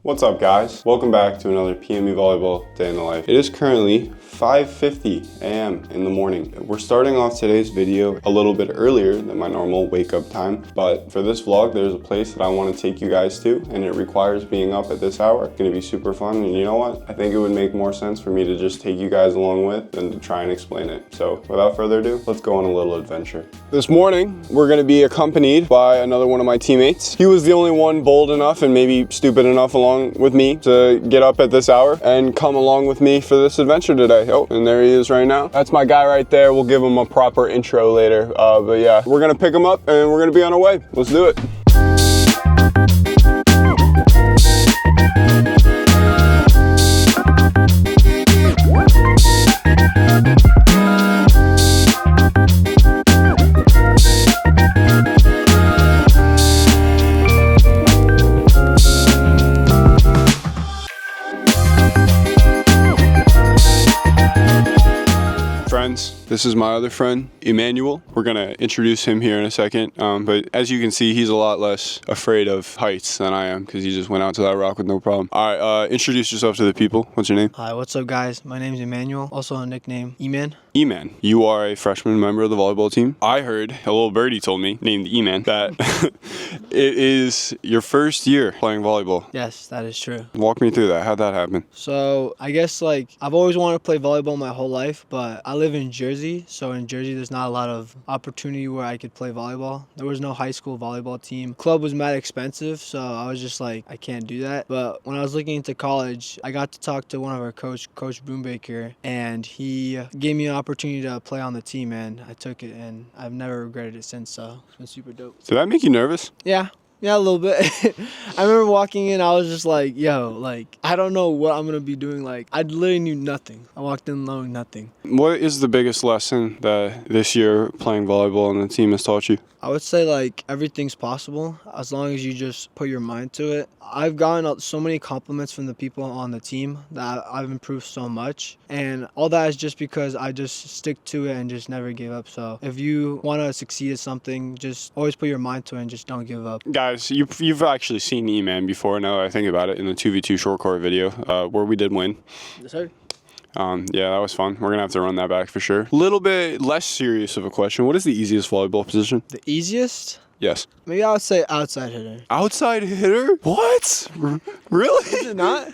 What's up, guys? Welcome back to another PMEvolleyball day in the life. It is currently 5:50 a.m. in the morning. We're starting off today's video a little bit earlier than my normal wake up time, but for this vlog, there's a place that I want to take you guys to, and it requires being up at this hour. It's gonna be super fun, and you know what? I think it would make more sense for me to just take you guys along with than to try and explain it. So without further ado, let's go on a little adventure. This morning, we're gonna be accompanied by another one of my teammates. He was the only one bold enough and maybe stupid enough along with me to get up at this hour and come along with me for this adventure today. Oh, and there he is right now. That's my guy right there. We'll give him a proper intro later. But yeah, we're gonna pick him up and we're gonna be on our way. Let's do it. This is my other friend, Emmanuel. We're gonna introduce him here in a second, but as you can see, he's a lot less afraid of heights than I am because he just went out to that rock with no problem. All right, introduce yourself to the people. What's your name? Hi, what's up, guys? My name's Emmanuel, also a nickname E-Man. E-Man, you are a freshman member of the volleyball team. I heard, a little birdie told me, named E-Man, that it is your first year playing volleyball. Yes, that is true. Walk me through that. How'd that happen? So, I guess, I've always wanted to play volleyball my whole life, but I live in Jersey, so in Jersey, there's not a lot of opportunity where I could play volleyball. There was no high school volleyball team. Club was mad expensive, so I was just like, I can't do that. But when I was looking into college, I got to talk to one of our Coach Broombaker, and he gave me an opportunity to play on the team, and I took it, and I've never regretted it since, so it's been super dope. Did that make you nervous? Yeah, a little bit. I remember walking in, I was just like, yo, I don't know what I'm going to be doing. I literally knew nothing. I walked in knowing nothing. What is the biggest lesson that this year playing volleyball on the team has taught you? I would say everything's possible as long as you just put your mind to it. I've gotten so many compliments from the people on the team that I've improved so much, and all that is just because I just stick to it and just never give up. So if you want to succeed at something, just always put your mind to it and just don't give up. Guys, you've actually seen E-Man before, now that I think about it, in the 2v2 short court video where we did win. Yes, sir. Yeah, that was fun. We're going to have to run that back for sure. A little bit less serious of a question. What is the easiest volleyball position? The easiest? Yes. Maybe I would say outside hitter. Outside hitter? What? Really? Is it not?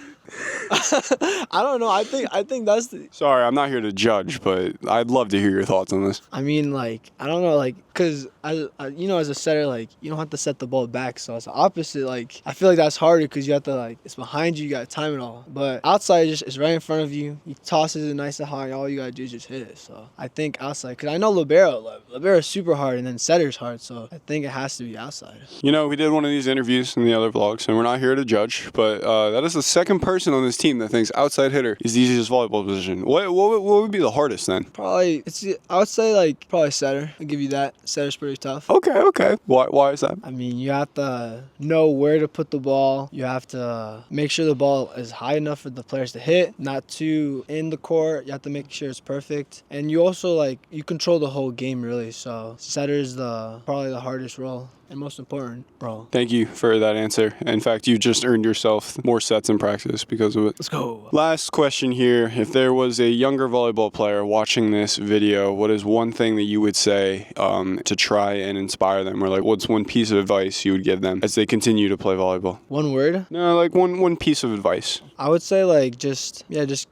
I don't know. I think that's the... Sorry, I'm not here to judge, but I'd love to hear your thoughts on this. I mean, I don't know, because, as a setter, you don't have to set the ball back, so it's the opposite. I feel like that's harder because you have to, it's behind you, you got to time it all. But outside, it's right in front of you. He tosses it nice and high. All you got to do is just hit it. So I think outside, because I know libero is super hard, and then setter's hard, so I think it has to be outside. You know, we did one of these interviews in the other vlogs, and we're not here to judge, but that is the second person on this team that thinks outside hitter is the easiest volleyball position. What would be the hardest then? Probably, I would say probably setter. I'll give you that. Setter's pretty tough. Okay. Why is that? I mean, you have to know where to put the ball. You have to make sure the ball is high enough for the players to hit, not too in the court. You have to make sure it's perfect. And you also, you control the whole game, really. So setter's probably the hardest role. And most important, bro. Thank you for that answer. In fact, you just earned yourself more sets in practice because of it. Let's go. Last question here. If there was a younger volleyball player watching this video, what is one thing that you would say to try and inspire them? Or what's one piece of advice you would give them as they continue to play volleyball? One word? No, one piece of advice. I would say just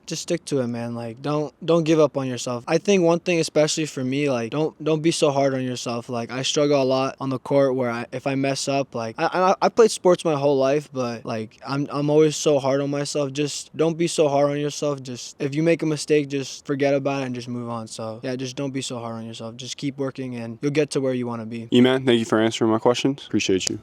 stick to it, man. Don't give up on yourself. I think one thing especially for me, don't be so hard on yourself. I struggle a lot on the court where if I mess up, I played sports my whole life, but I'm always so hard on myself. Just don't be so hard on yourself. Just if you make a mistake, just forget about it and just move on. So yeah, just don't be so hard on yourself. Just keep working and you'll get to where you want to be. E-Man, thank you for answering my questions. Appreciate you.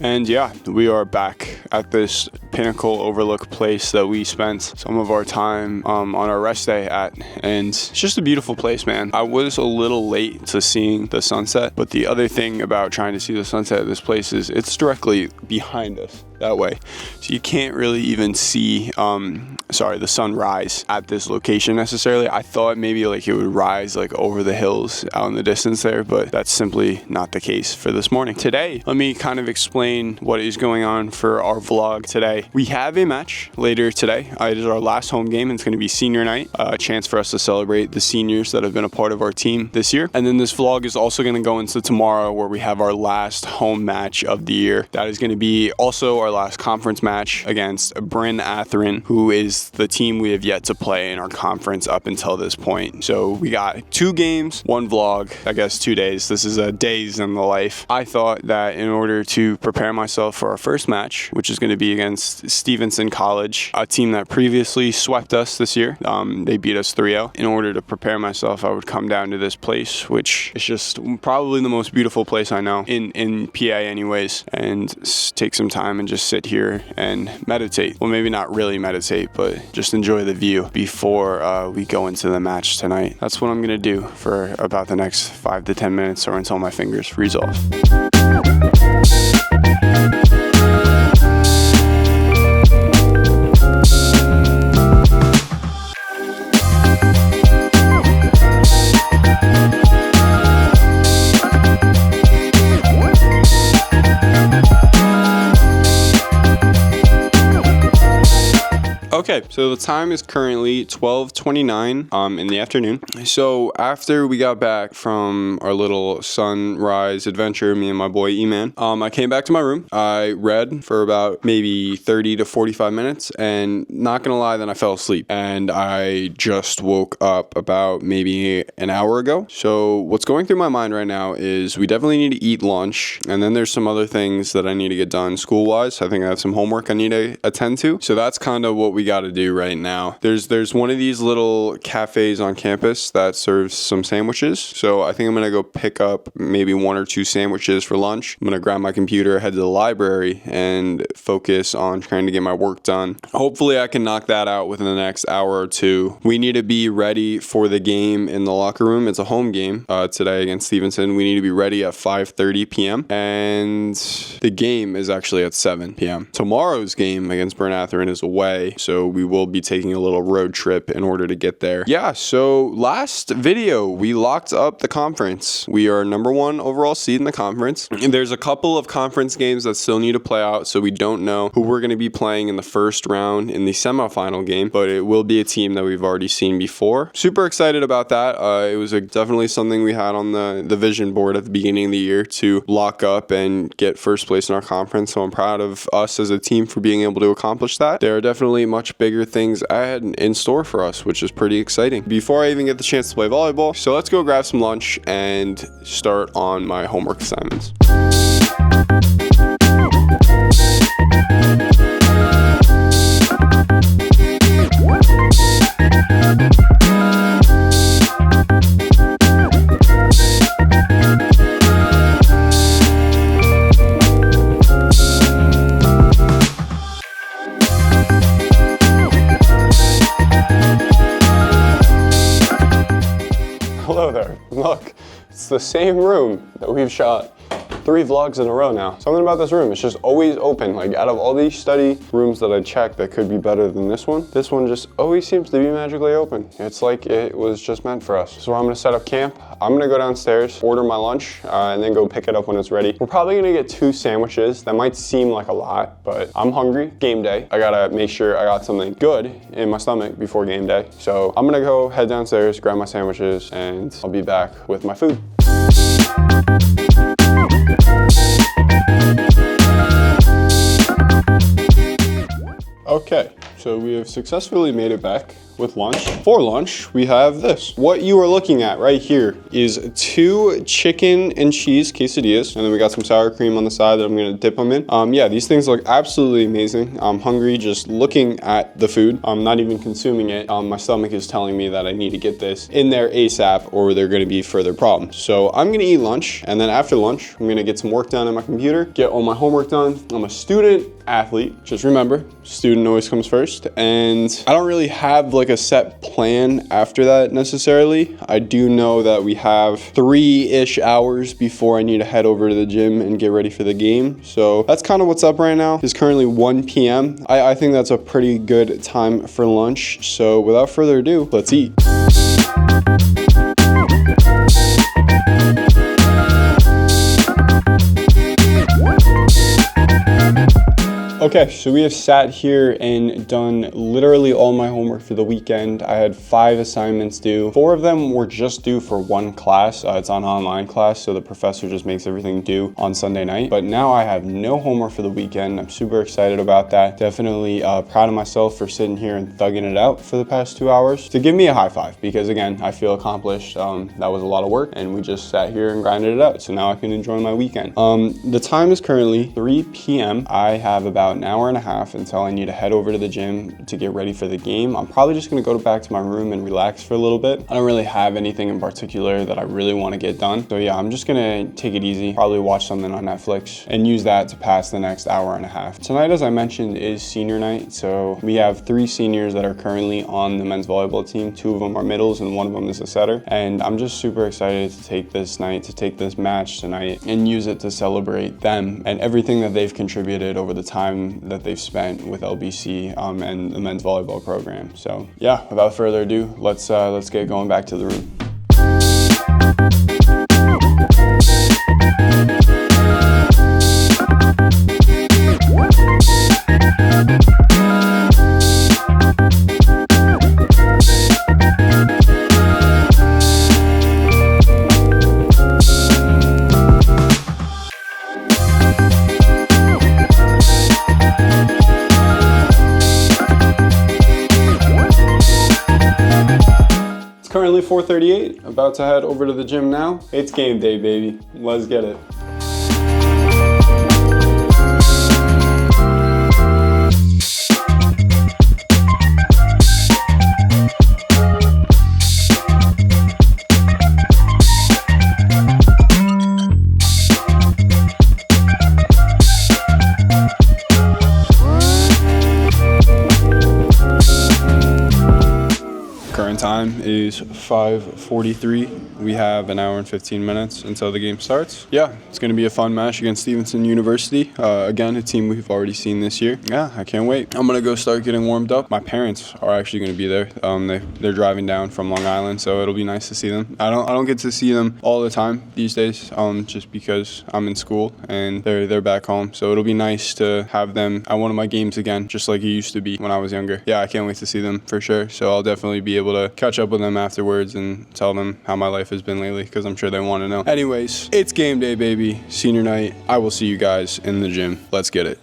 And yeah, we are back at this pinnacle overlook place that we spent some of our time on our rest day at. And it's just a beautiful place, man. I was a little late to seeing the sunset, but the other thing about trying to see the sunset at this place is it's directly behind us. that way. So you can't really even see, the sunrise at this location necessarily. I thought maybe like it would rise like over the hills out in the distance there, but that's simply not the case for this morning. Today, let me kind of explain what is going on for our vlog today. We have a match later today. It is our last home game, and it's going to be senior night, a chance for us to celebrate the seniors that have been a part of our team this year. And then this vlog is also going to go into tomorrow, where we have our last home match of the year. That is going to be also our last conference match against Bryn Atherin, who is the team we have yet to play in our conference up until this point. So we got 2 games, 1 vlog, I guess 2 days. This is a days in the life. I thought that in order to prepare myself for our first match, which is going to be against Stevenson College, a team that previously swept us this year. They beat us 3-0. In order to prepare myself, I would come down to this place, which is just probably the most beautiful place I know in PA anyways, and take some time and just sit here and meditate. Well, maybe not really meditate, but just enjoy the view before we go into the match tonight. That's what I'm going to do for about the next 5 to 10 minutes, or until my fingers freeze off. Okay, so the time is currently 12:29 in the afternoon. So after we got back from our little sunrise adventure, me and my boy E-Man, I came back to my room. I read for about maybe 30 to 45 minutes, and not gonna lie, then I fell asleep. And I just woke up about maybe an hour ago. So what's going through my mind right now is we definitely need to eat lunch, and then there's some other things that I need to get done school-wise. I think I have some homework I need to attend to. So that's kind of what we got to do right now. There's one of these little cafes on campus that serves some sandwiches. So I think I'm gonna go pick up maybe 1 or 2 sandwiches for lunch. I'm gonna grab my computer, head to the library, and focus on trying to get my work done. Hopefully I can knock that out within the next hour or 2. We need to be ready for the game in the locker room. It's a home game today against Stevenson. We need to be ready at 5:30 p.m. and the game is actually at 7 p.m. Tomorrow's game against Bryn Atherin is away, so we will be taking a little road trip in order to get there. Yeah, so last video, we locked up the conference. We are #1 overall seed in the conference. And there's a couple of conference games that still need to play out, so we don't know who we're going to be playing in the first round in the semifinal game, but it will be a team that we've already seen before. Super excited about that. It was definitely something we had on the vision board at the beginning of the year to lock up and get first place in our conference, so I'm proud of us as a team for being able to accomplish that. There are definitely much bigger things ahead in store for us, which is pretty exciting. Before I even get the chance to play volleyball, so let's go grab some lunch and start on my homework assignments. Hello there. Look, it's the same room that we've shot 3 vlogs in a row now. Something about this room, it's just always open. Like, out of all these study rooms that I checked that could be better than this one just always seems to be magically open. It's like it was just meant for us. So I'm gonna set up camp. I'm gonna go downstairs, order my lunch, and then go pick it up when it's ready. We're probably gonna get 2 sandwiches. That might seem like a lot, but I'm hungry. Game day. I gotta make sure I got something good in my stomach before game day. So I'm gonna go head downstairs, grab my sandwiches, and I'll be back with my food. Okay, so we have successfully made it back with lunch. For lunch, we have this. What you are looking at right here is 2 chicken and cheese quesadillas, and then we got some sour cream on the side that I'm gonna dip them in. Yeah, these things look absolutely amazing. I'm hungry just looking at the food. I'm not even consuming it. My stomach is telling me that I need to get this in there ASAP or there are gonna be further problems. So I'm gonna eat lunch, and then after lunch, I'm gonna get some work done on my computer, get all my homework done. I'm a student athlete. Just remember, student always comes first, and I don't really have like like a set plan after that necessarily. I do know that we have 3-ish hours before I need to head over to the gym and get ready for the game. So that's kind of what's up right now. It's currently 1 p.m. I think that's a pretty good time for lunch. So without further ado, let's eat. Okay, so we have sat here and done literally all my homework for the weekend. I had 5 assignments due. 4 of them were just due for 1 class. It's an online class, so the professor just makes everything due on Sunday night. But now I have no homework for the weekend. I'm super excited about that. Definitely proud of myself for sitting here and thugging it out for the past 2 hours. So give me a high five, because again, I feel accomplished. That was a lot of work, and we just sat here and grinded it out. So now I can enjoy my weekend. The time is currently 3 p.m. I have about an hour and a half until I need to head over to the gym to get ready for the game. I'm probably just gonna go back to my room and relax for a little bit. I don't really have anything in particular that I really want to get done. So yeah, I'm just gonna take it easy, probably watch something on Netflix and use that to pass the next hour and a half. Tonight, as I mentioned, is senior night. So we have 3 seniors that are currently on the men's volleyball team. 2 of them are middles and 1 of them is a setter. And I'm just super excited to take this night, to take this match tonight and use it to celebrate them and everything that they've contributed over the time that they've spent with LBC and the men's volleyball program. So yeah, without further ado, let's get going back to the room. Currently 4:38, about to head over to the gym now. It's game day, baby. Let's get it. Current time is 5:43. We have an hour and 15 minutes until the game starts. Yeah, it's going to be a fun match against Stevenson University. Again, a team we've already seen this year. Yeah, I can't wait. I'm going to go start getting warmed up. My parents are actually going to be there. They're driving down from Long Island, so it'll be nice to see them. I don't get to see them all the time these days, just because I'm in school and they're back home. So it'll be nice to have them at one of my games again, just like it used to be when I was younger. Yeah, I can't wait to see them for sure. So I'll definitely be able to catch up with them afterwards and tell them how my life has been lately, because I'm sure they want to know. Anyways, it's game day, baby. Senior night. I will see you guys in the gym. Let's get it.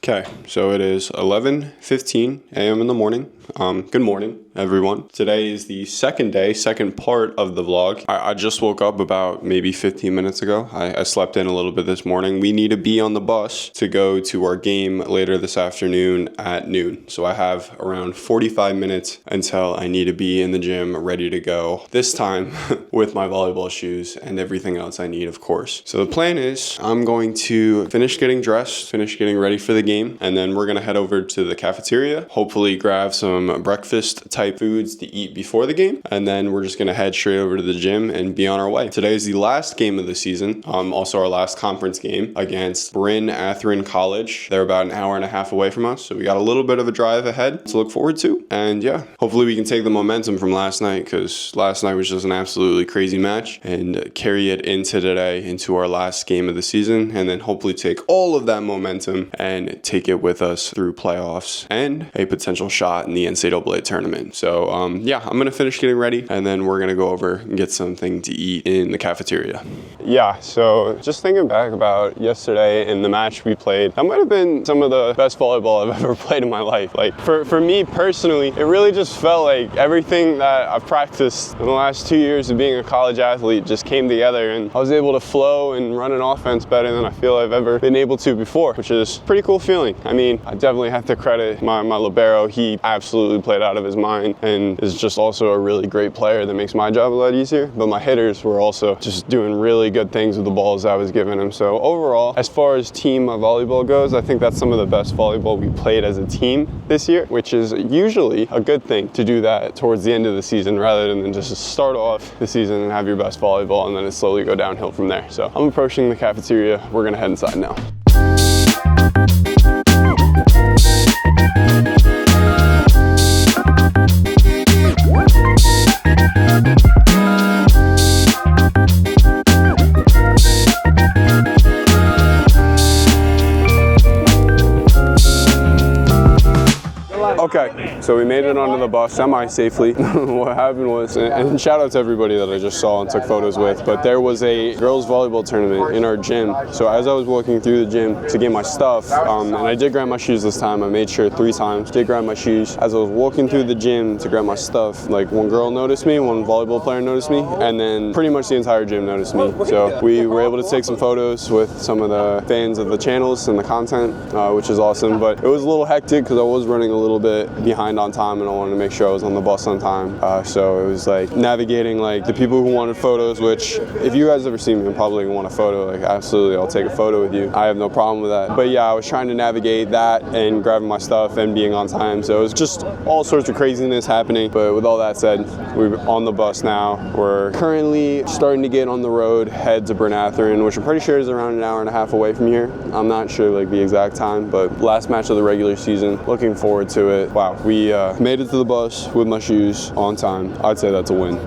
Okay, so it is 11:15 a.m. in the morning. Good morning, everyone. Today is the second part of the vlog. I just woke up about maybe 15 minutes ago. I slept in a little bit this morning. We need to be on the bus to go to our game later this afternoon at noon. So I have around 45 minutes until I need to be in the gym ready to go. This time with my volleyball shoes and everything else I need, of course. So the plan is I'm going to finish getting dressed, finish getting ready for the game, and then we're going to head over to the cafeteria, hopefully grab some breakfast type foods to eat before the game, and then we're just going to head straight over to the gym and be on our way. Today is the last game of the season, also our last conference game against Bryn Atherin College. They're about an hour and a half away from us, so we got a little bit of a drive ahead to look forward to, and yeah, hopefully we can take the momentum from last night, because last night was just an absolutely crazy match, and carry it into today, into our last game of the season, and then hopefully take all of that momentum and take it with us through playoffs and a potential shot in the NCAA tournament. So yeah, I'm gonna finish getting ready, and then we're gonna go over and get something to eat in the cafeteria. Yeah, so just thinking back about yesterday and the match we played, that might have been some of the best volleyball I've ever played in my life. Like for me personally, it really just felt like everything that I've practiced in the last 2 years of being a college athlete just came together, and I was able to flow and run an offense better than I feel I've ever been able to before, which is a pretty cool feeling. I mean, I definitely have to credit my libero. He absolutely played out of his mind and is just also a really great player that makes my job a lot easier. But my hitters were also just doing really good things with the balls I was giving them. So overall, as far as team volleyball goes, I think that's some of the best volleyball we played as a team this year, which is usually a good thing to do that towards the end of the season rather than just start off the season and have your best volleyball and then it slowly go downhill from there. So I'm approaching the cafeteria. We're gonna head inside now. Okay, so we made it onto the bus semi-safely. What happened was, and shout out to everybody that I just saw and took photos with, but there was a girls volleyball tournament in our gym. So as I was walking through the gym to get my stuff, and I did grab my shoes this time, I made sure 3 times, did grab my shoes. As I was walking through the gym to grab my stuff, like one girl noticed me, one volleyball player noticed me, and then pretty much the entire gym noticed me. So we were able to take some photos with some of the fans of the channels and the content, which is awesome, but it was a little hectic because I was running a little bit behind on time and I wanted to make sure I was on the bus on time. So it was like navigating like the people who wanted photos, which if you guys ever see me, I'm probably gonna want a photo. Like absolutely, I'll take a photo with you. I have no problem with that. But yeah, I was trying to navigate that and grabbing my stuff and being on time. So it was just all sorts of craziness happening. But with all that said, we're on the bus now. We're currently starting to get on the road, head to Bryn Atherin, which I'm pretty sure is around an hour and a half away from here. I'm not sure like the exact time, but last match of the regular season. Looking forward to it. Wow, we made it to the bus with my shoes on time. I'd say that's a win.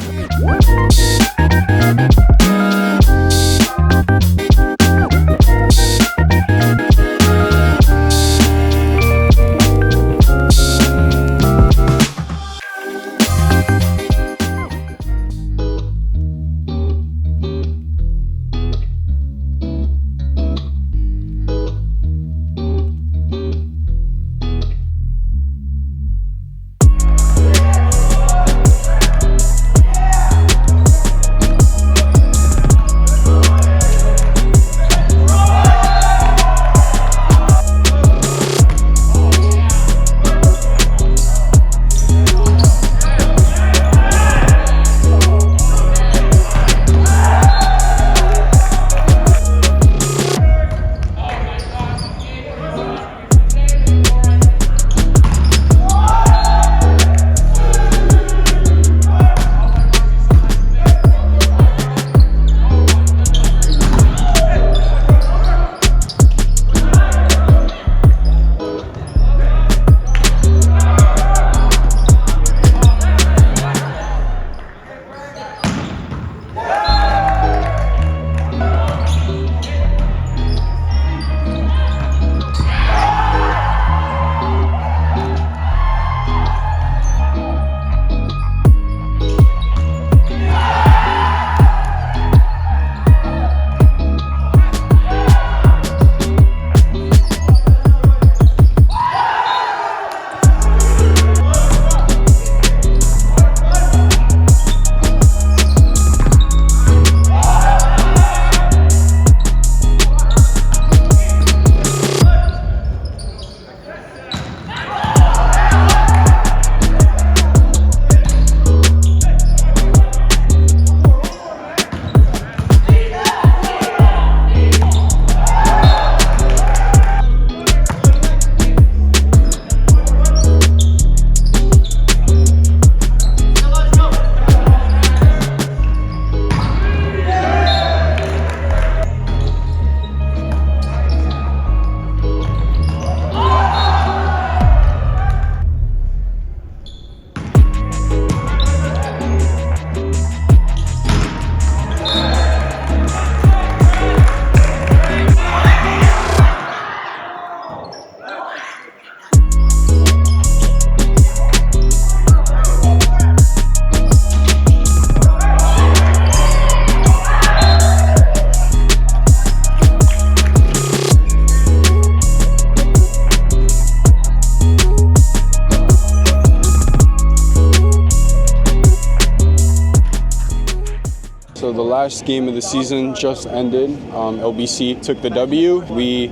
the last game of the season just ended. LBC took the W. We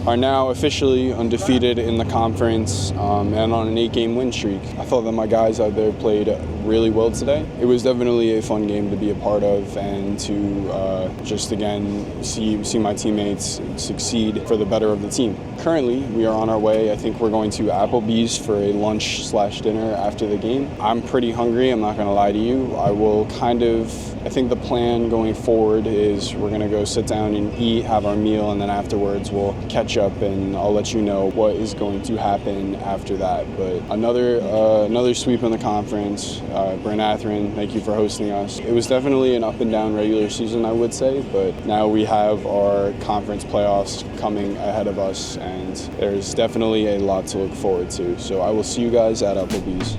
are now officially undefeated in the conference and on an 8-game win streak. I thought that my guys out there played really well today. It was definitely a fun game to be a part of and to just again see my teammates succeed for the better of the team. Currently, we are on our way. I think we're going to Applebee's for a lunch/dinner after the game. I'm pretty hungry, I'm not going to lie to you. I think the plan going forward is we're going to go sit down and eat, have our meal, and then afterwards we'll catch up and I'll let you know what is going to happen after that. But another sweep in the conference. Bryn Athyn, thank you for hosting us. It was definitely an up and down regular season, I would say, but now we have our conference playoffs coming ahead of us and there's definitely a lot to look forward to. So I will see you guys at Applebee's.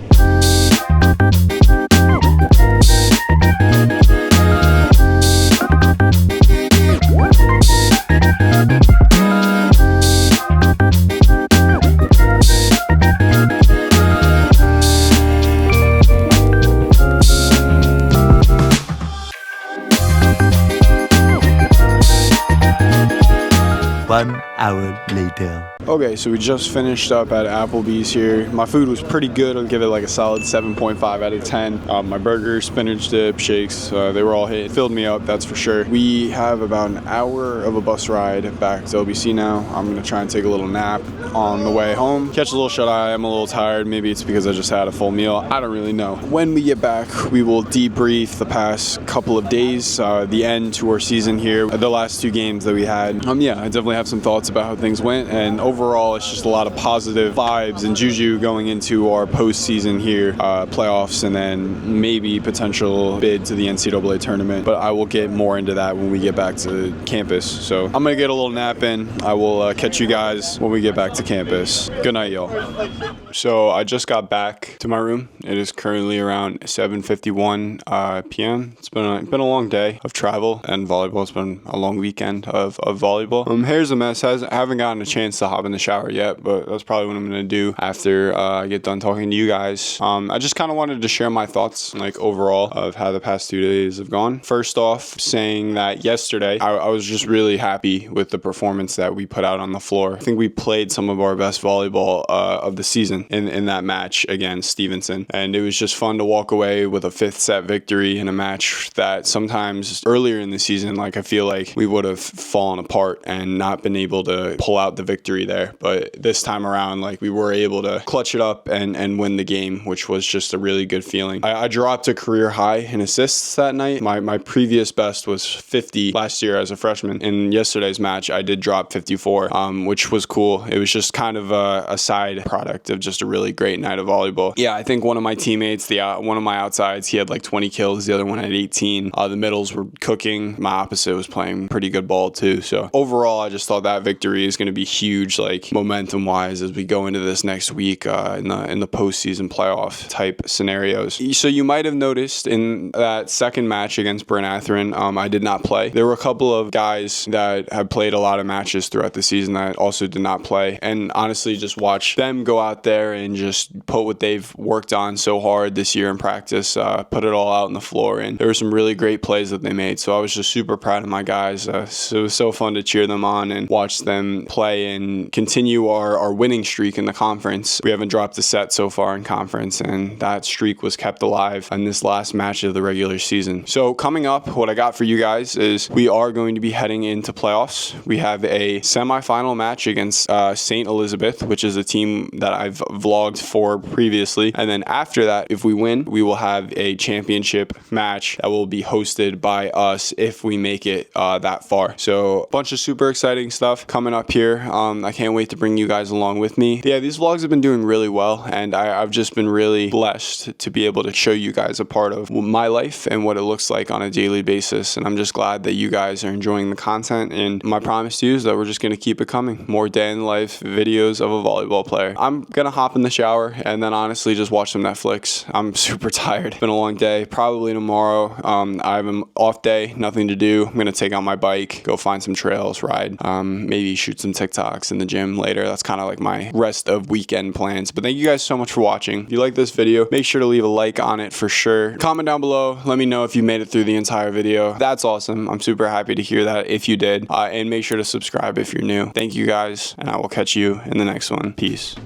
One hour later. Okay, so we just finished up at Applebee's here. My food was pretty good. I'll give it like a solid 7.5 out of 10. My burger, spinach dip, shakes, they were all hit. It filled me up, that's for sure. We have about an hour of a bus ride back to LBC now. I'm gonna try and take a little nap on the way home. Catch a little shut-eye. I'm a little tired. Maybe it's because I just had a full meal. I don't really know. When we get back, we will debrief the past couple of days, the end to our season here, the last 2 games that we had. Yeah, I definitely have some thoughts about how things went, and overall it's just a lot of positive vibes and juju going into our postseason here, playoffs, and then maybe potential bid to the NCAA tournament. But I will get more into that when we get back to campus. So I'm gonna get a little nap in. I will catch you guys when we get back to campus. Good night, y'all. So I just got back to my room. It is currently around 7:51 p.m. It's been a long day of travel and volleyball. It's been a long weekend of volleyball. Hair's a mess. I haven't gotten a chance to hop in the shower yet, but that's probably what I'm gonna do after I get done talking to you guys. I just kind of wanted to share my thoughts, like overall, of how the past 2 days have gone. First off, saying that yesterday I was just really happy with the performance that we put out on the floor. I think we played some of our best volleyball of the season in that match against Stevenson, and it was just fun to walk away with a 5th set victory in a match that sometimes earlier in the season, like I feel like we would have fallen apart and not been able to pull out the victory there. But this time around, like, we were able to clutch it up and win the game, which was just a really good feeling. I dropped a career high in assists that night. My previous best was 50 last year as a freshman. In yesterday's match, I did drop 54, which was cool. It was just kind of a side product of just a really great night of volleyball. Yeah, I think one of my teammates, one of my outsides, he had like 20 kills. The other one had 18. The middles were cooking. My opposite was playing pretty good ball too. So overall, I just thought that victory is going to be huge, like momentum wise, as we go into this next week in the postseason playoff type scenarios. So you might have noticed in that second match against Bryn Athyn, I did not play. There were a couple of guys that have played a lot of matches throughout the season that also did not play, and honestly just watch them go out there and just put what they've worked on so hard this year in practice, put it all out on the floor, and there were some really great plays that they made. So I was just super proud of my guys. So it was so fun to cheer them on and watch them play and continue our winning streak in the conference. We haven't dropped a set so far in conference, and that streak was kept alive in this last match of the regular season. So coming up, what I got for you guys is we are going to be heading into playoffs. We have a semifinal match against St. Elizabeth, which is a team that I've vlogged for previously. And then after that, if we win, we will have a championship match that will be hosted by us if we make it that far. So a bunch of super exciting stuff coming up here. I can't wait to bring you guys along with me. Yeah, these vlogs have been doing really well, and I've just been really blessed to be able to show you guys a part of my life and what it looks like on a daily basis. And I'm just glad that you guys are enjoying the content, and my promise to you is that we're just going to keep it coming. More day in life videos of a volleyball player. I'm going to hop in the shower and then honestly just watch some Netflix. I'm super tired. It's been a long day. Probably tomorrow I have an off day, nothing to do. I'm going to take out my bike, go find some trails, ride, maybe maybe shoot some TikToks in the gym later. That's kind of like my rest of weekend plans. But thank you guys so much for watching. If you like this video, make sure to leave a like on it for sure. Comment down below. Let me know if you made it through the entire video. That's awesome. I'm super happy to hear that if you did. And make sure to subscribe if you're new. Thank you guys, and I will catch you in the next one. Peace.